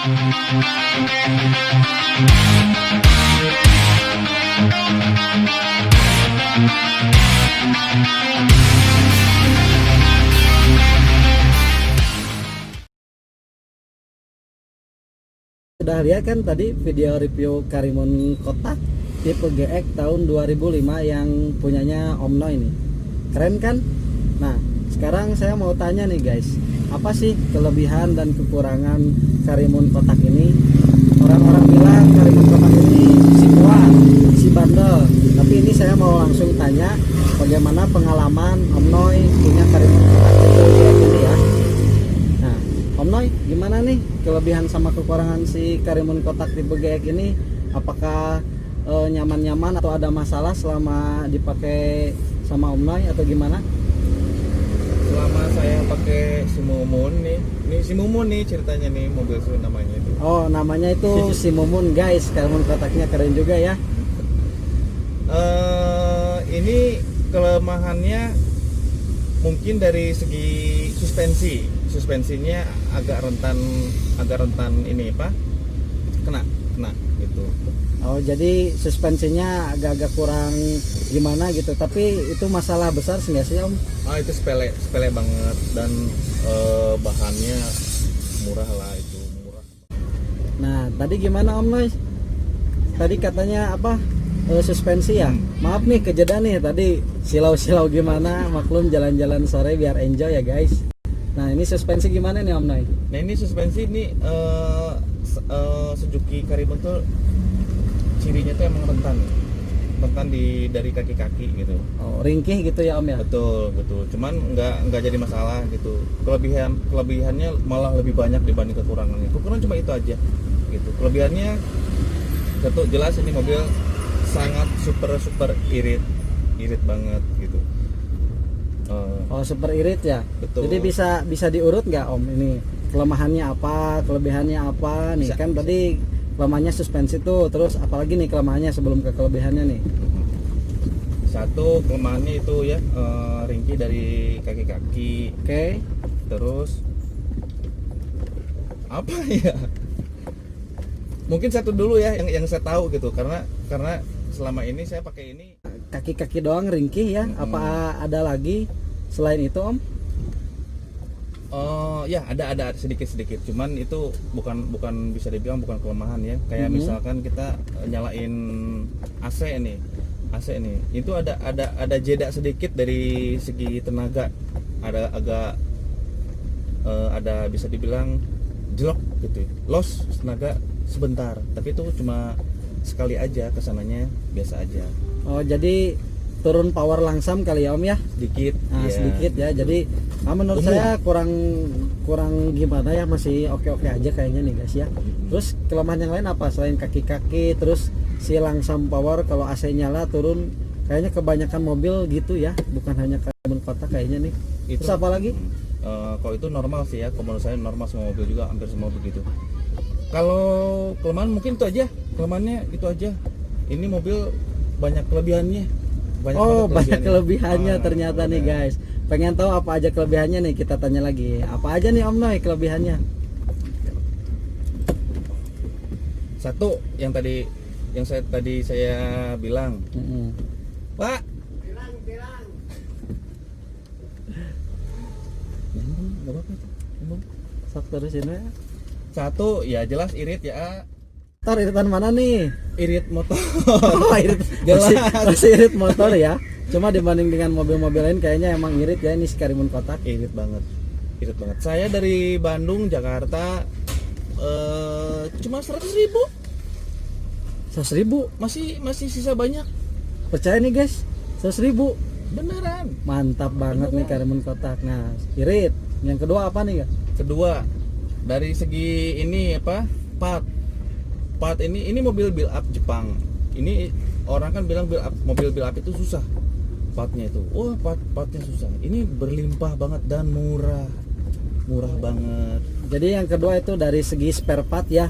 Udah lihat kan tadi video review Karimun kotak tipe GX tahun 2005 yang punyanya Om Noy nih. Keren kan? Nah, sekarang saya mau tanya nih guys, apa sih kelebihan dan kekurangan Karimun kotak ini? Orang-orang bilang Karimun kotak ini si kuat, si bandel. Tapi ini saya mau langsung tanya bagaimana pengalaman Om Noy punya Karimun kotak tipe GX ini ya. Nah, Om Noy, gimana nih kelebihan sama kekurangan si Karimun kotak tipe GX ini? Apakah nyaman-nyaman atau ada masalah selama dipakai sama Om Noy atau gimana? Selama saya pakai si Mumun nih, si Mumun nih ceritanya nih, mobil itu namanya itu. Oh, namanya itu si Mumun guys. Karimun kotaknya keren juga ya. Ini kelemahannya mungkin dari segi suspensinya agak rentan ini apa? Kena gitu. Oh, jadi suspensinya agak-agak kurang gimana gitu. Tapi itu masalah besar sih nggak sih Om? Itu sepele banget dan bahannya murah lah, itu murah. Nah, tadi gimana Om Noy? Tadi katanya apa? Suspensi ya. Maaf nih kejeda nih tadi silau-silau gimana, maklum jalan-jalan sore biar enjoy ya guys. Nah, ini suspensi gimana nih Om Noy? Nah, ini suspensi ini Suzuki Karimun tuh cirinya tuh emang rentan dari kaki-kaki gitu. Oh, ringkih gitu ya Om ya? Betul. Cuman nggak jadi masalah gitu. Kelebihannya malah lebih banyak dibanding kekurangannya. Kekurangan cuma itu aja gitu. Kelebihannya satu, jelas ini mobil sangat super irit banget gitu. Oh, super irit ya. Betul. Jadi bisa diurut nggak Om? Ini kelemahannya apa, kelebihannya apa nih? Bisa. Kan tadi kelemahannya suspensi tuh, terus apalagi nih kelemahannya sebelum ke kelebihannya nih? Satu, kelemahannya itu ya ringkih dari kaki-kaki. Oke. Terus apa ya? Mungkin satu dulu ya yang saya tahu gitu, karena selama ini saya pakai ini. Kaki-kaki doang ringkih ya? Apa ada lagi selain itu Om? Ya ada sedikit, cuman itu bukan bisa dibilang bukan kelemahan ya. Kayak misalkan kita nyalain AC nih, itu ada jeda sedikit dari segi tenaga, ada bisa dibilang jelek gitu, loss tenaga sebentar, tapi itu cuma sekali aja, kesananya biasa aja. Oh, jadi turun power langsam kali ya Om ya? Sedikit. Nah, ya. sedikit ya. Jadi menurut saya kurang gimana ya, masih oke aja kayaknya nih guys ya. Terus kelemahan yang lain apa selain kaki-kaki, terus si langsam power kalau AC nyala turun, kayaknya kebanyakan mobil gitu ya, bukan hanya Karimun kotak kayaknya nih. Terus apa lagi? Kalau itu normal sih ya, kalau menurut saya normal, semua mobil juga hampir semua begitu. Kalau kelemahan mungkin itu aja, kelemahannya itu aja. Ini mobil banyak kelebihannya. Banyak kelebihannya ternyata nih guys. Pengen tahu apa aja kelebihannya nih, kita tanya lagi. Apa aja nih Om Noy kelebihannya? Satu, yang tadi saya bilang. Pak, sok terusin ya. Satu, ya jelas irit ya. Ntar iritan mana nih? Irit motor. Irit, masih irit motor ya. Cuma dibanding dengan mobil-mobil lain kayaknya emang irit ya ini si Karimun kotak. Irit banget. Saya dari Bandung, Jakarta cuma 100.000. 100.000 Masih sisa banyak. percaya nih guys, 100.000 Beneran. mantap banget nih Karimun kotak. Nah, irit. Yang kedua apa nih, Kak? Kedua, dari segi ini apa? Part ini mobil build up Jepang. Ini orang kan bilang mobil build up itu susah. Partnya itu. Wah, partnya susah. Ini berlimpah banget dan murah banget. Jadi yang kedua itu dari segi spare part ya,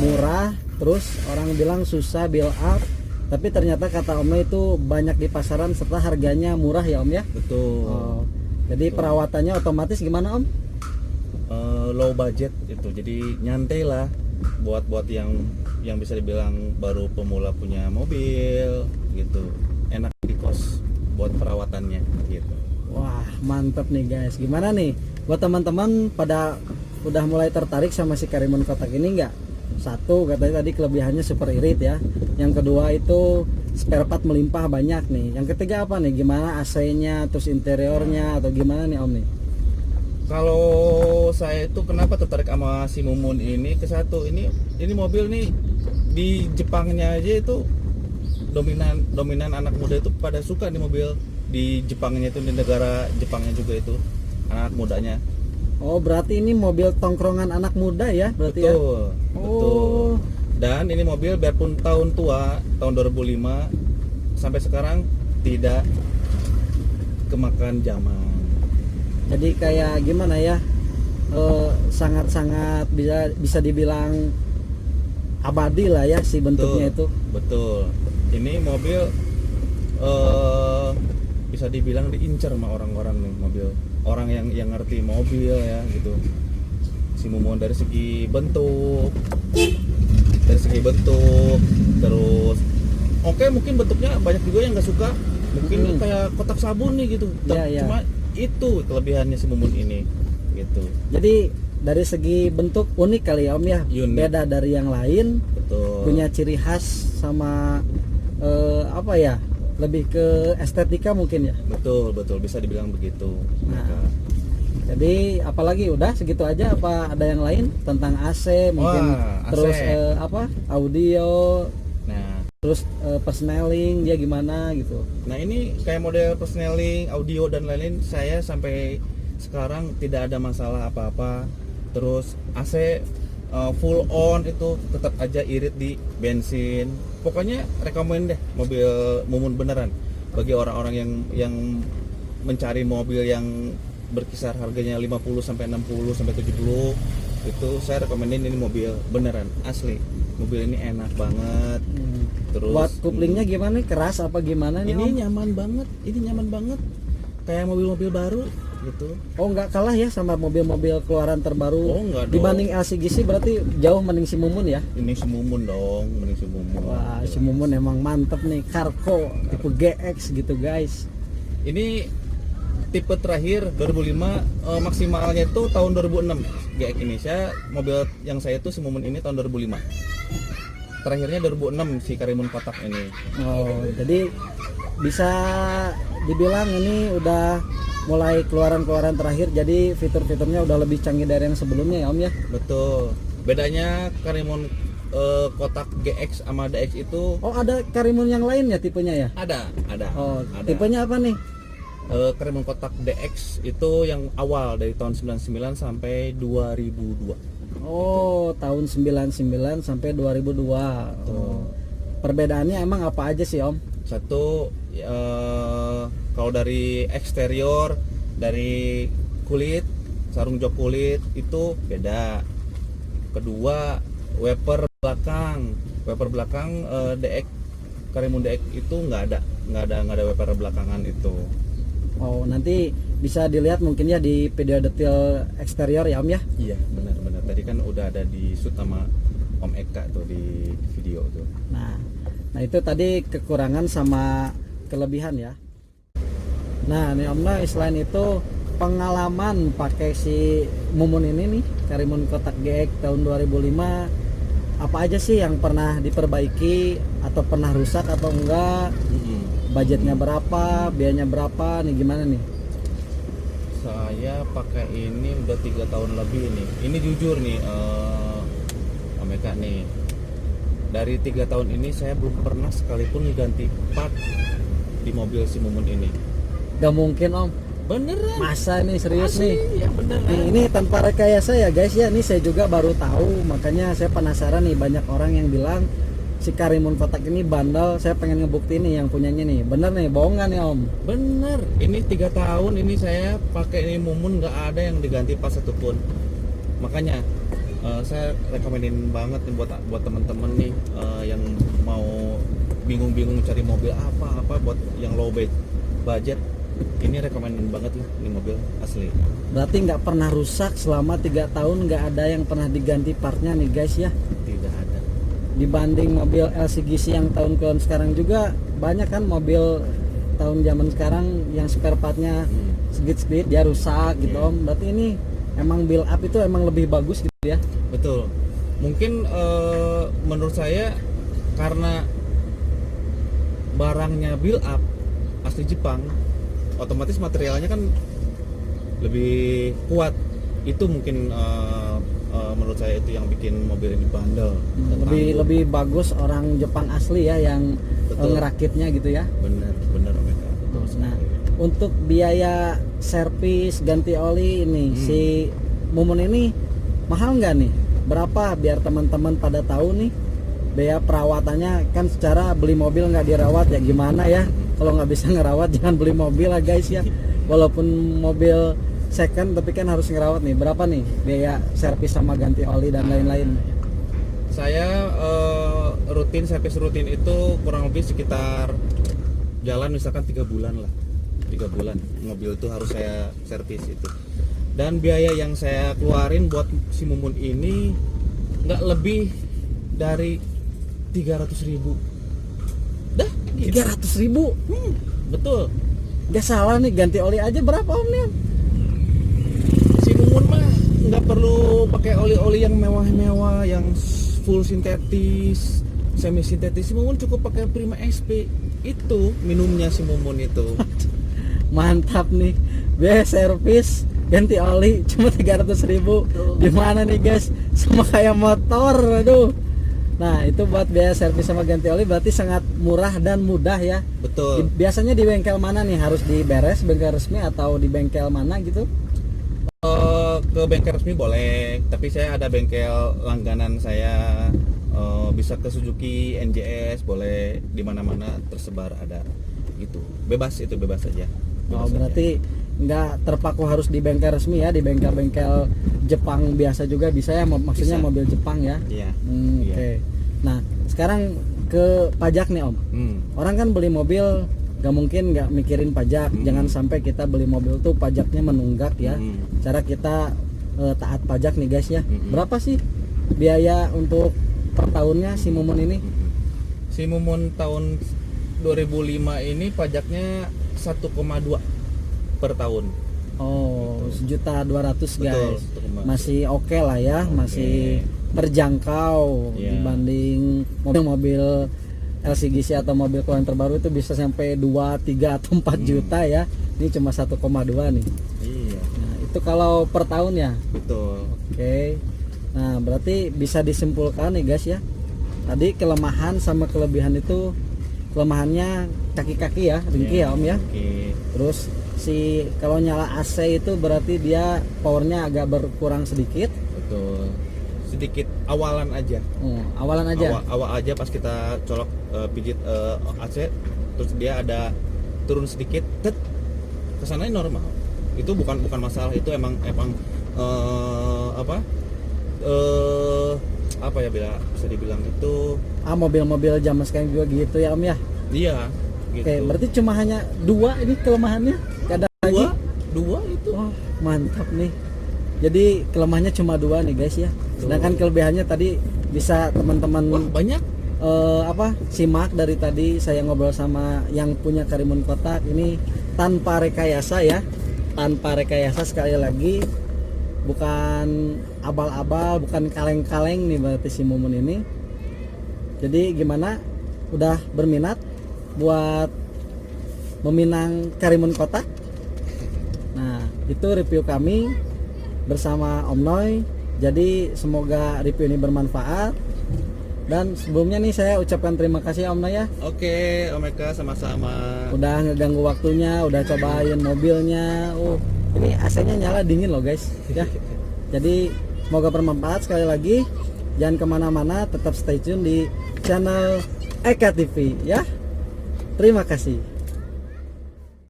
murah. Terus orang bilang susah build up, tapi ternyata kata Om itu banyak di pasaran serta harganya murah ya Om ya. Betul. Jadi perawatannya otomatis gimana Om? Low budget itu, jadi nyantai lah. buat yang bisa dibilang baru pemula punya mobil gitu, enak di kos buat perawatannya gitu. Wah, mantep nih guys. Gimana nih buat teman-teman pada udah mulai tertarik sama si Karimun kotak ini nggak? Satu, katanya tadi kelebihannya super irit ya. Yang kedua itu spare part melimpah banyak nih. Yang ketiga apa nih? Gimana AC-nya, terus interiornya atau gimana nih Om nih? Kalau saya itu kenapa tertarik sama si Mumun ini, ke satu, ini mobil nih di Jepangnya aja itu dominan anak muda itu pada suka nih mobil di Jepangnya itu, di negara Jepangnya juga itu anak mudanya. Oh, berarti ini mobil tongkrongan anak muda ya berarti ya? Betul, betul. Oh, Dan ini mobil biarpun tahun tua, tahun 2005 sampai sekarang tidak kemakan zaman. jadi kayak gimana ya? Sangat-sangat bisa dibilang abadi lah ya si bentuknya itu. Betul. Ini mobil bisa dibilang diincar sama orang-orang nih, mobil. Orang yang ngerti mobil ya gitu. Si Mumun dari segi bentuk, terus oke, mungkin bentuknya banyak juga yang nggak suka, mungkin kayak kotak sabun nih gitu. Iya, iya. Cuma itu kelebihannya si Mumun ini gitu. Jadi dari segi bentuk unik kali ya Om ya, Unik. beda dari yang lain, Betul. punya ciri khas sama apa ya, lebih ke estetika mungkin ya. Betul bisa dibilang begitu. Nah, jadi apalagi udah segitu aja, apa ada yang lain tentang AC mungkin? Wah, AC. Terus apa audio, Nah, terus persneling dia gimana gitu. Nah ini kayak model persneling, audio dan lain-lain, saya sampai sekarang tidak ada masalah apa-apa. Terus AC full on itu tetap aja irit di bensin. Pokoknya rekomen deh mobil Mumun beneran bagi orang-orang yang mencari mobil yang berkisar harganya 50 sampai 60 sampai 70. Itu saya rekomenin ini mobil beneran asli. Mobil ini enak banget. Terus Buat kuplingnya gimana? Keras apa gimana nih Om? ini nyaman banget, kayak mobil-mobil baru gitu. Oh, nggak kalah ya sama mobil-mobil keluaran terbaru. Oh, nggak dong. Dibanding LCGC berarti jauh mending si Mumun ya. Ini si Mumun dong, mending si Mumun. Wah, si Mumun emang mantep nih, Cargo tipe GX gitu guys. Ini tipe terakhir 2005, maksimalnya itu tahun 2006 GX ini. Mobil yang saya tuh si Mumun ini tahun 2005. Terakhirnya 2006 si Karimun kotak ini. Oh, jadi bisa dibilang ini udah mulai keluaran-keluaran terakhir, jadi fitur-fiturnya udah lebih canggih dari yang sebelumnya ya Om ya. Betul. Bedanya Karimun kotak GX sama DX itu Oh, ada Karimun yang lain ya tipenya ya? ada. Oh, Ada. tipenya apa nih? Karimun kotak DX itu yang awal dari tahun 99 sampai 2002. Oh, tahun 99 sampai 2002. Oh. Perbedaannya emang apa aja sih Om? Satu, kalau dari eksterior, dari kulit, sarung jok kulit itu beda. Kedua, wiper belakang DX Karimun DX itu nggak ada wiper belakangan itu. Oh, nanti bisa dilihat mungkin ya di video detail eksterior ya Om ya. Iya, benar. Tadi kan udah ada di shoot sama Om Eka tuh di video tuh. Nah itu tadi kekurangan sama kelebihan ya. Nah nih Om, nah selain itu pengalaman pakai si Mumun ini nih, Karimun kotak GX tahun 2005, apa aja sih yang pernah diperbaiki atau pernah rusak atau enggak? Budgetnya berapa, biayanya berapa nih, gimana nih? Saya pakai ini udah 3 tahun lebih nih. Ini jujur nih, Om Eka nih. Dari 3 tahun ini saya belum pernah sekalipun ganti part di mobil si Mumun ini. Gak mungkin Om. Beneran? Masa nih serius nih? Ya beneran. Nih, ini tanpa rekayasa ya guys ya. Ini saya juga baru tahu, makanya saya penasaran nih, banyak orang yang bilang si Karimun kotak ini bandel. Saya pengen ngebuktiin nih yang punyanya nih. Bener nih, bohongan ya Om? Bener. Ini 3 tahun ini saya pakai ini Mumun, nggak ada yang diganti pas satupun. Makanya saya rekomenin banget nih buat temen-temen nih yang mau bingung-bingung cari mobil apa buat yang low budget. Ini rekomendasi banget lah, ini mobil asli. Berarti nggak pernah rusak selama 3 tahun, nggak ada yang pernah diganti partnya nih guys ya. Tidak ada. Dibanding mobil LCGC yang tahun-tahun sekarang juga banyak kan mobil tahun zaman sekarang yang spare partnya sedikit-sedikit dia rusak gitu Iya. Om. Berarti ini emang build up itu emang lebih bagus gitu ya. Betul. Mungkin menurut saya karena barangnya build up asli Jepang, otomatis materialnya kan lebih kuat. Itu mungkin menurut saya itu yang bikin mobil ini bandel. dan tangguh. Lebih bagus orang Jepang asli ya yang Betul. ngerakitnya gitu ya. Bener Om Eka. Betul Nah, sekali. untuk biaya servis ganti oli ini si Mumun ini mahal nggak nih? Berapa biar teman-teman pada tahu nih biaya perawatannya. Kan secara beli mobil nggak dirawat ya gimana ya, kalau nggak bisa ngerawat jangan beli mobil lah guys ya. Walaupun mobil second tapi kan harus ngerawat nih. Berapa nih biaya servis sama ganti oli dan lain-lain? Saya servis rutin itu kurang lebih sekitar jalan misalkan 3 bulan lah. 3 bulan mobil itu harus saya servis itu. Dan biaya yang saya keluarin buat si Mumun ini nggak lebih dari 300.000. Dah gitu. 300.000? Betul. Gak salah nih, ganti oli aja berapa Om nih? Si Mumun mah nggak perlu pakai oli-oli yang mewah-mewah, yang full sintetis, semi sintetis. Si Mumun cukup pakai Prima SP. Itu minumnya si Mumun itu. Mantap nih, biaya servis ganti oli cuma 300.000. Gimana nih guys, sama kayak motor, aduh. Nah itu buat biaya servis sama ganti oli berarti sangat murah dan mudah ya. Betul. Biasanya di bengkel mana nih, harus di beres bengkel resmi atau di bengkel mana gitu? Ke bengkel resmi boleh, tapi saya ada bengkel langganan saya. Bisa ke Suzuki, NJS, boleh di mana-mana tersebar ada gitu. Bebas saja. Oh berarti nggak terpaku harus di bengkel resmi ya, di bengkel-bengkel Jepang biasa juga bisa ya, maksudnya Bisa. mobil Jepang ya. Iya. Oke. Iya. Nah sekarang ke pajak nih Om. Orang kan beli mobil gak mungkin nggak mikirin pajak. Jangan sampai kita beli mobil tuh pajaknya menunggak ya. Cara kita taat pajak nih guys ya. Berapa sih biaya untuk per tahunnya si Mumun ini? Si Mumun tahun 2005 ini pajaknya 1,2 per tahun. Oh, 1.200.000 guys. 1,2. Masih oke lah ya, masih terjangkau Iya. dibanding mobil-mobil LCGC atau mobil keluaran terbaru itu bisa sampai 2, 3 atau 4 juta ya. Ini cuma 1,2 nih. Iya, Nah, itu kalau per tahun ya. betul. Oke. Nah, berarti bisa disimpulkan nih guys ya. Tadi kelemahan sama kelebihan itu, kelemahannya kaki-kaki ya, ringkih ya Om ya. Oke. Terus si kalau nyala AC itu berarti dia powernya agak berkurang sedikit. Betul. Sedikit awalan aja. Awalan aja. Awal aja pas kita colok pijit AC, terus dia ada turun sedikit, kesananya normal. Itu bukan masalah, itu emang apa ya bisa dibilang itu Mobil-mobil zaman sekarang juga gitu ya Om ya. iya gitu. Oke, berarti cuma hanya 2 ini kelemahannya. Gak ada lagi. dua itu. Oh, mantap nih. Jadi kelemahannya cuma 2 nih guys ya. Sedangkan kelebihannya tadi bisa teman-teman Wah, banyak. simak dari tadi saya ngobrol sama yang punya Karimun Kotak ini tanpa rekayasa ya. Tanpa rekayasa, sekali lagi bukan abal-abal, bukan kaleng-kaleng nih berarti si Mumun ini. Jadi gimana? Udah berminat buat meminang Karimun Kotak? Nah, itu review kami bersama Om Noy. Jadi semoga review ini bermanfaat. Dan sebelumnya nih saya ucapkan terima kasih Om Noy ya. Oke, Om Eka, sama-sama. Udah ngeganggu waktunya, udah cobain mobilnya. Ini AC-nya nyala dingin loh guys ya. Jadi semoga bermanfaat. Sekali lagi jangan kemana-mana, tetap stay tune di channel Eka TV ya. Terima kasih.